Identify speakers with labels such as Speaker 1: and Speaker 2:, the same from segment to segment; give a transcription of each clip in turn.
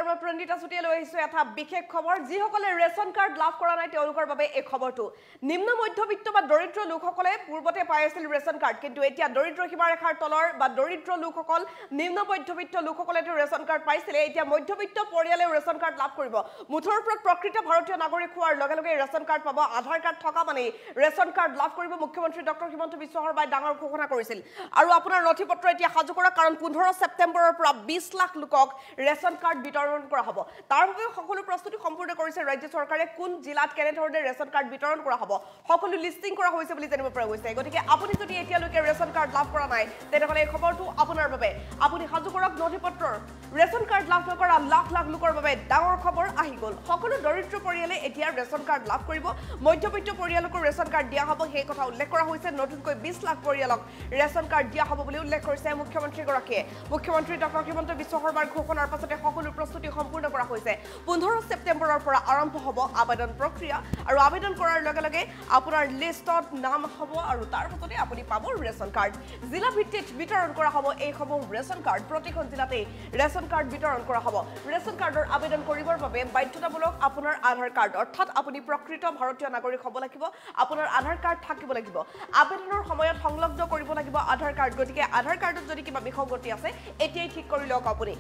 Speaker 1: প্ৰণীতা চুটিয়ে লৈ আহিছো এটা বিশেষ খবৰ যিসকলে ৰেচন কাৰ্ড লাভ কৰা নাই তেওঁলোকৰ বাবে এই খবৰটো নিম্ন মধ্যবিত্ত বা দৰিদ্ৰ লোকসকলে পূৰ্বতে পাই আছিল ৰেচন কাৰ্ড কিন্তু এতিয়া দৰিদ্ৰ সীমাৰেখাৰ তলৰ বা দৰিদ্ৰ লোকসকল নিম্ন মধ্যবিত্ত লোকসকলে ৰেচন কাৰ্ড পাইছিল এতিয়া মধ্যবিত্ত পৰিয়ালে ৰেচন কাৰ্ড লাভ কৰিব মুঠৰ ওপৰত প্ৰকৃত ভাৰতীয় নাগৰিক হোৱাৰ লগে লগে ৰেচন কাৰ্ড পাব আধাৰ কাৰ্ড থকা মানে ৰেচন কাৰ্ড লাভ কৰিব মুখ্যমন্ত্ৰী ডক্টৰ হিমন্ত বিশ্ব শৰ্মাই ডাঙৰ ঘোষণা কৰিছিল আৰু আপোনাৰ নথিপত্ৰ এতিয়া সাজু কৰা কাৰণ 15 ছেপ্টেম্বৰৰ পৰা 20 লাখ লোকক ৰেচন কাৰ্ড বিতৰণ কৰা হ'ব তাৰ বাবে সকলো প্ৰস্তুতি সম্পূৰ্ণ কৰিছে ৰাজ্য চৰকাৰে কোন জিলাত কেনে ধৰণে ৰেচন কাৰ্ড বিতৰণ কৰা হ'ব সকলো লিস্টিং কৰা হৈছে বুলি জানিব পৰা গৈছে গতিকে আপুনি যদি এতিয়ালৈকে ৰেচন কাৰ্ড লাভ কৰা নাই তেনেহলে এই খবৰটো আপোনাৰ বাবে আপুনি সাজু কৰক নথিপত্ৰৰ ৰেচন কাৰ্ড লাভ নকৰা লাখ লাখ লোকৰ বাবে ডাঙৰ খবৰ আহি গ'ল সকলো দৰিদ্ৰ পৰিয়ালে এতিয়া ৰেচন কাৰ্ড লাভ কৰিব মধ্যবিত্ত পৰিয়ালক ৰেচন কাৰ্ড দিয়া হ'ব সেই কথা উল্লেখ কৰা হৈছে নতুনকৈ 20 লাখ পৰিয়ালক ৰেচন কাৰ্ড দিয়া হ'ব বুলি উল্লেখ কৰিছে মুখ্যমন্ত্ৰী গৰাকীয়ে মুখ্যমন্ত্ৰী ডক্টৰ হিমন্ত বিশ্ব শৰ্মাৰ ঘোষণাৰ পাছতে সকলো প্ৰস্তুতি সম্পূৰ্ণ কৰা হৈছে 15 ছেপ্টেম্বৰৰ পৰা আৰম্ভ হ'ব আবেদন প্ৰক্ৰিয়া আৰু আবেদন কৰাৰ লগে লগে আপোনাৰ লিষ্টত নাম হ'ব আৰু তাৰ পাছতে আপুনি পাব ৰেচন কাৰ্ড জিলা ভিত্তিত বিতৰণ কৰা হ'ব এই সমূহ ৰেচন কাৰ্ড প্ৰতিখন জিলাতে ৰেচন কাৰ্ড বিতৰণ কৰা হ'ব ৰেচন কাৰ্ডৰ আবেদন কৰিবৰ বাবে বাধ্যতামূলক আপোনাৰ আধাৰ কাৰ্ড অৰ্থাৎ আপুনি প্ৰকৃত ভাৰতীয় নাগৰিক হ'ব লাগিব আপোনাৰ আধাৰ কাৰ্ড থাকিব লাগিব আবেদনৰ সময়ত সংলগ্ন কৰিব লাগিব আধাৰ কাৰ্ড গতিকে আধাৰ কাৰ্ডত যদি কিবা বিসংগতি আছে এতিয়াই ঠিক কৰি লওক আপুনি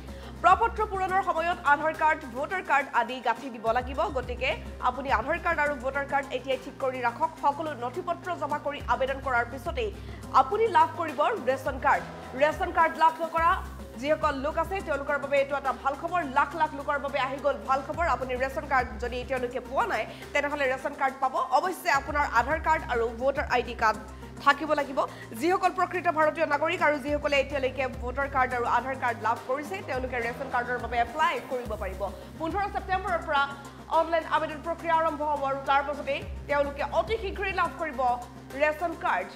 Speaker 1: প্ৰপত্ৰ পূৰণৰ সময়ত আধাৰ কাৰ্ড ভোটাৰ কাৰ্ড আদি গাঁঠি দিব লাগিব গতিকে আপুনি আধাৰ কাৰ্ড আৰু ভোটাৰ কাৰ্ড এতিয়াই ঠিক কৰি ৰাখক সকলো নথিপত্ৰ জমা কৰি আবেদন কৰাৰ পিছতে আপুনি লাভ কৰিব ৰেচন কাৰ্ড লাভ নকৰা যিসকল লোক আছে তেওঁলোকৰ বাবে এইটো এটা ভাল খবৰ লাখ লাখ লোকৰ বাবে আহি গ'ল ভাল খবৰ আপুনি ৰেচন কাৰ্ড যদি এতিয়ালৈকে পোৱা নাই তেনেহলে ৰেচন কাৰ্ড পাব অৱশ্যে আপোনাৰ আধাৰ কাৰ্ড আৰু ভোটাৰ আইডি কাৰ্ড থাকিব লাগিব যিসকল প্ৰকৃত ভাৰতীয় নাগৰিক আৰু যিসকলে এতিয়ালৈকে ভোটাৰ কাৰ্ড আৰু আধাৰ কাৰ্ড লাভ কৰিছে তেওঁলোকে ৰেচন কাৰ্ডৰ বাবে এপ্লাই কৰিব পাৰিব 15 ছেপ্টেম্বৰৰ পৰা অনলাইন আবেদন প্ৰক্ৰিয়া আৰম্ভ হ'ব আৰু তাৰ পাছতে তেওঁলোকে অতি শীঘ্ৰেই লাভ কৰিব ৰেচন কাৰ্ড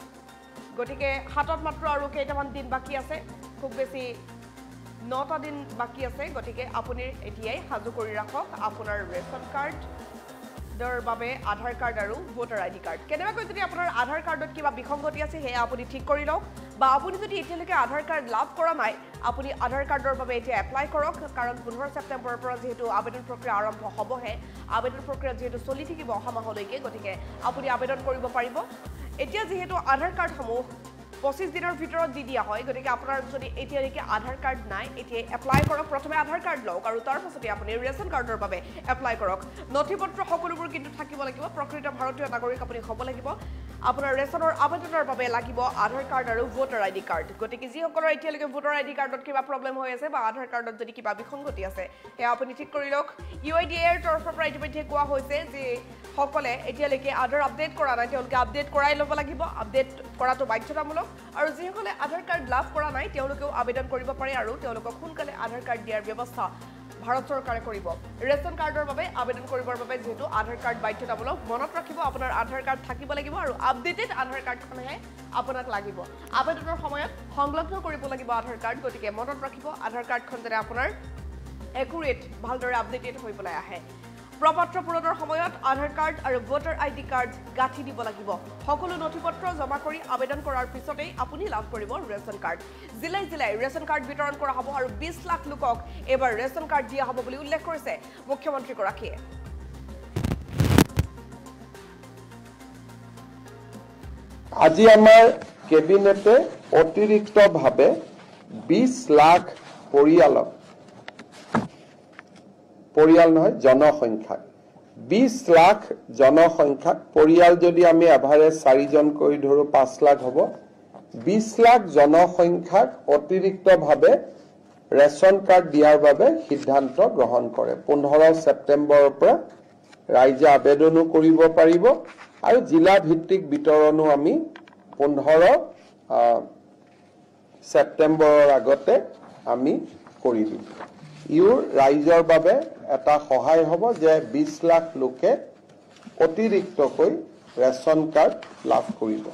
Speaker 1: গতিকে হাতত মাত্ৰ আৰু কেইটামান দিন বাকী আছে খুব বেছি 9টা দিন বাকি আছে গতিকে আপুনি এতিয়াই সাজু কৰি ৰাখক আপোনাৰ ৰেচন কাৰ্ড দৰ বাবে আধাৰ কাৰ্ড আৰু ভোটাৰ আইডি কাৰ্ড কেনেবাকৈ যদি আপোনাৰ আধাৰ কাৰ্ডত কিবা বিসংগতি আছে হে আপুনি ঠিক কৰি লওক বা আপুনি যদি এতিয়ালৈকে আধাৰ কাৰ্ড লাভ কৰা নাই আপুনি আধাৰ কাৰ্ডৰ বাবে এতিয়া এপ্লাই কৰক কাৰণ 15 ছেপ্টেম্বৰৰ পৰা যেহেতু আবেদন প্ৰক্ৰিয়া আৰম্ভ হ'বহে আবেদন প্ৰক্ৰিয়া যেহেতু চলি থাকিব অহা মাহলৈকে গতিকে আপুনি আবেদন কৰিব পাৰিব এতিয়া যেহেতু আধাৰ কাৰ্ডসমূহ 25 দিনৰ ভিতৰত দি দিয়া হয় গতিকে আপোনাৰ যদি এতিয়ালৈকে আধাৰ কাৰ্ড নাই এতিয়া এপ্লাই কৰক প্ৰথমে আধাৰ কাৰ্ড লওক আৰু তাৰ পাছতে আপুনি ৰেচন কাৰ্ডৰ বাবে এপ্লাই কৰক নথিপত্ৰ সকলোবোৰ কিন্তু থাকিব লাগিব প্ৰকৃত ভাৰতীয় নাগৰিক আপুনি হ'ব লাগিব আপোনাৰ ৰেচনৰ আবেদনৰ বাবে লাগিব আধাৰ কাৰ্ড আৰু ভোটাৰ আইডি কাৰ্ড গতিকে যিসকলৰ এতিয়ালৈকে ভোটাৰ আইডি কাৰ্ডত কিবা প্ৰব্লেম হৈ আছে বা আধাৰ কাৰ্ডত যদি কিবা বিসংগতি আছে সেয়া আপুনি ঠিক কৰি লওক UIDAৰ তৰফৰ পৰা ইতিমধ্যে কোৱা হৈছে যে সকলে এতিয়ালৈকে আধাৰ আপডেট কৰা নাই তেওঁলোকে আপডেট কৰাই ল'ব লাগিব আপডেট কৰাটো বাধ্যতামূলক আৰু যিসকলে আধাৰ কাৰ্ড লাভ কৰা নাই তেওঁলোকেও আবেদন কৰিব পাৰে আৰু তেওঁলোকক সোনকালে আধাৰ কাৰ্ড দিয়াৰ ব্যৱস্থা ভাৰত চৰকাৰে কৰিব ৰেচন কাৰ্ডৰ বাবে আবেদন কৰিবৰ বাবে যেহেতু আধাৰ কাৰ্ড বাধ্যতামূলক মনত ৰাখিব আপোনাৰ আধাৰ কাৰ্ড থাকিব লাগিব আৰু আপডেটেড আধাৰ কাৰ্ডখনহে আপোনাক লাগিব আবেদনৰ সময়ত সংলগ্ন কৰিব লাগিব আধাৰ কাৰ্ড গতিকে মনত ৰাখিব আধাৰ কাৰ্ডখন যাতে আপোনাৰ একুৰেট ভালদৰে আপডেটেড হৈ পেলাই আহে প্ৰপত্ৰ পূৰণৰ সময়ত আধাৰ কাৰ্ড আৰু ভোটাৰ আইডি কাৰ্ড গাঁঠি দিব লাগিব সকলো নথিপত্ৰ জমা কৰি আবেদন কৰাৰ পিছতেই আপুনি লাভ কৰিব ৰেচন কাৰ্ড জিলাই জিলাই ৰেচন কাৰ্ড বিতৰণ কৰা হ'ব আৰু 20 লাখ লোকক এবাৰ ৰেচন কাৰ্ড দিয়া হ'ব বুলি উল্লেখ কৰিছে মুখ্যমন্ত্ৰী গৰাকীয়ে
Speaker 2: আজি আমাৰ কেবিনেটে অতিৰিক্তভাৱে 20 লাখ পৰিয়াল নহয় জনসংখ্যা 20 লাখ জনসংখ্যা পৰিয়াল যদি আমি এভাৰেজ 4 জন কৰি ধৰো 5 লাখ হ'ব 20 লাখ জনসংখ্যাক অতিৰিক্তভাৱে ৰেচন কাৰ্ড দিয়াৰ বাবে সিদ্ধান্ত গ্ৰহণ কৰে 15 ছেপ্টেম্বৰৰ পৰা ৰাইজে আবেদনো কৰিব পাৰিব আৰু জিলা ভিত্তিক বিতৰণো আমি 15 ছেপ্টেম্বৰৰ আগতে আমি কৰি দিম ইউৰ ৰাইজৰ বাবে এটা সহায় হ'ব যে 20 লাখ লোকে অতিৰিক্তকৈ ৰেচন কাৰ্ড লাভ কৰিব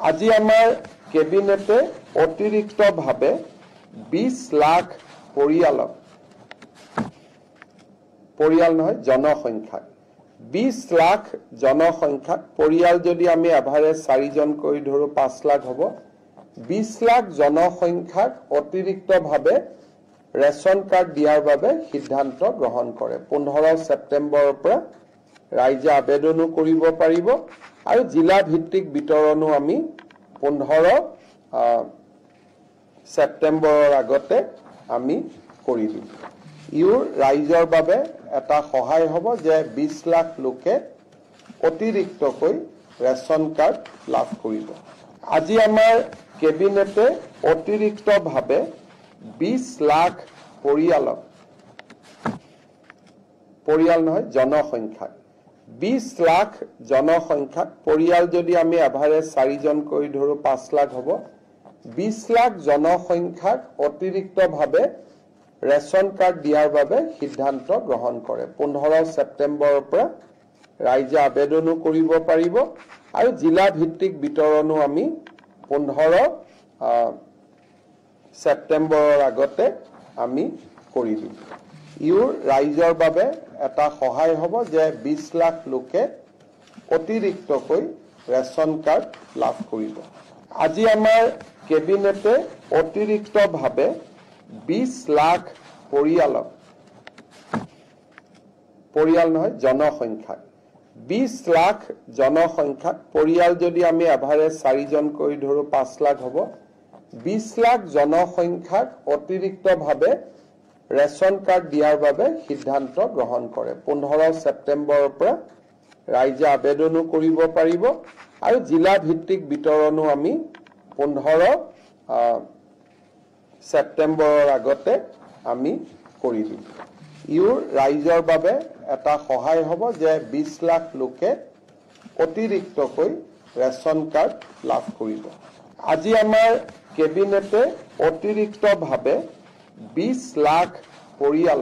Speaker 2: আজি আমাৰ কেবিনেটে অতিৰিক্তভাৱে 20 লাখ পৰিয়াল নহয় জনসংখ্যা 20 লাখ জনসংখ্যা পৰিয়াল যদি আমি এভাৰেজ 4 জন কৰি ধৰো 5 লাখ হ'ব 20 লাখ জনসংখ্যাক অতিৰিক্তভাৱে ৰেচন কাৰ্ড দিয়াৰ বাবে সিদ্ধান্ত গ্ৰহণ কৰে 15 ছেপ্টেম্বৰৰ পৰা ৰাইজে আবেদনো কৰিব পাৰিব আৰু জিলা ভিত্তিক বিতৰণো আমি 15 ছেপ্টেম্বৰৰ আগতে আমি কৰি দিম ইউৰ ৰাইজৰ বাবে এটা সহায় হ'ব যে 20 লাখ লোকে অতিৰিক্তকৈ ৰেচন কাৰ্ড লাভ কৰিব আজি আমাৰ কেবিনেটে অতিৰিক্তভাৱে 20 লাখ পৰিয়াল নহয় জনসংখ্যাক 20 লাখ জনসংখ্যাক পৰিয়াল যদি আমি এভাৰেজ 4 জন কৰি ধৰো 5 লাখ হ'ব 20 লাখ জনসংখ্যাক অতিৰিক্তভাৱে ৰেচন কাৰ্ড দিয়াৰ বাবে সিদ্ধান্ত গ্ৰহণ কৰে 15 ছেপ্টেম্বৰৰ পৰা ৰাইজে আবেদনো কৰিব পাৰিব আৰু জিলা ভিত্তিক বিতৰণো আমি 15 ছেপ্টেম্বৰৰ আগতে আমি কৰি দিম ইউৰ ৰাইজৰ বাবে এটা সহায় হ'ব যে 20 লাখ লোকে অতিৰিক্তকৈ ৰেচন কাৰ্ড লাভ কৰিব আজি আমাৰ কেবিনেটে অতিৰিক্তভাৱে 20 লাখ পৰিয়াল নহয় জনসংখ্যাক 20 লাখ জনসংখ্যাক পৰিয়াল যদি আমি এভাৰেজ 4 জন কৰি ধৰো 5 লাখ হ'ব 20 লাখ জনসংখ্যাক অতিৰিক্তভাৱে ৰেচন কাৰ্ড দিয়াৰ বাবে সিদ্ধান্ত গ্ৰহণ কৰে 15 ছেপ্টেম্বৰৰ পৰা ৰাইজে আবেদনো কৰিব পাৰিব আৰু জিলা ভিত্তিক বিতৰণো আমি 15 ছেপ্টেম্বৰৰ আগতে আমি কৰি দিম ইউৰ ৰাইজৰ বাবে এটা সহায় হ'ব যে 20 লাখ লোকে অতিৰিক্তকৈ ৰেচন কাৰ্ড লাভ কৰিব আজি আমাৰ কেবিনেটে অতিৰিক্তভাৱে 20 লাখ পৰিয়াল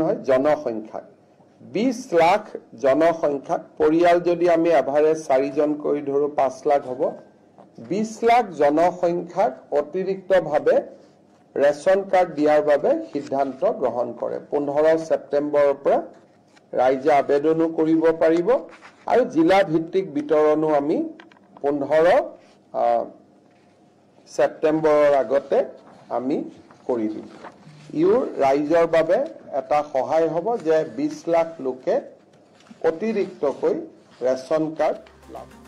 Speaker 2: নহয় জনসংখ্যাক 20 লাখ জনসংখ্যাক পৰিয়াল যদি আমি এভাৰেজ 4 জন কৰি ধৰো 5 লাখ হ'ব 20 লাখ জনসংখ্যাক অতিৰিক্তভাৱে ৰেচন কাৰ্ড দিয়াৰ বাবে সিদ্ধান্ত গ্ৰহণ কৰে 15 ছেপ্টেম্বৰৰ পৰা ৰাইজে আবেদনো কৰিব পাৰিব আৰু জিলা ভিত্তিক বিতৰণো আমি 15 ছেপ্টেম্বৰৰ আগতে আমি কৰি দিম ইউৰ ৰাইজৰ বাবে এটা সহায় হ'ব যে 20 লাখ লোকে অতিৰিক্তকৈ ৰেচন কাৰ্ড লাভ